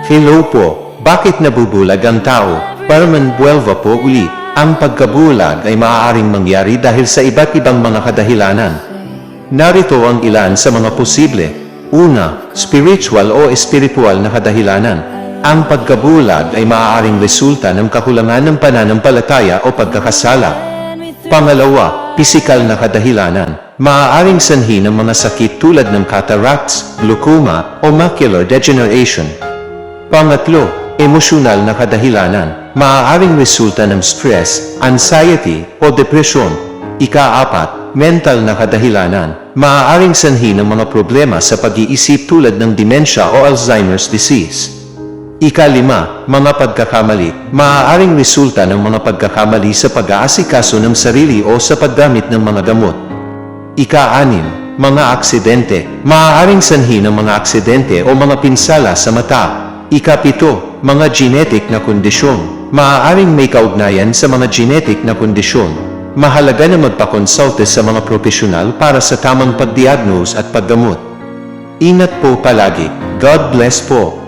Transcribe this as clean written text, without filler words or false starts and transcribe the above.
Hello po, bakit nabubulag ang tao? Para manbuelva po ulit. Ang pagkabulag ay maaaring mangyari dahil sa iba't ibang mga kadahilanan. Narito ang ilan sa mga posible. Una, spiritual o espiritual na kadahilanan. Ang pagkabulag ay maaaring resulta ng kakulangan ng pananampalataya o pagkakasala. Pangalawa, pisikal na kadahilanan. Maaaring sanhi ng mga sakit tulad ng cataracts, glaucoma, o macular degeneration. Pangatlo, emosyonal na kadahilanan. Maaaring resulta ng stress, anxiety, o depresyon. Ika-apat, mental na kadahilanan. Maaaring sanhi ng mga problema sa pag-iisip tulad ng dementia o Alzheimer's disease. Ika-lima, mga pagkakamali. Maaaring resulta ng mga pagkakamali sa pag-aasikaso ng sarili o sa paggamit ng mga gamot. Ika-anim, mga aksidente. Maaaring sanhi ng mga aksidente o mga pinsala sa mata. Ika-pito, mga genetic na kondisyon. Maaaring may kaugnayan sa mga genetic na kondisyon. Mahalaga na magpakonsulte sa mga profesional para sa tamang pagdiagnose at paggamot. Ingat po palagi. God bless po.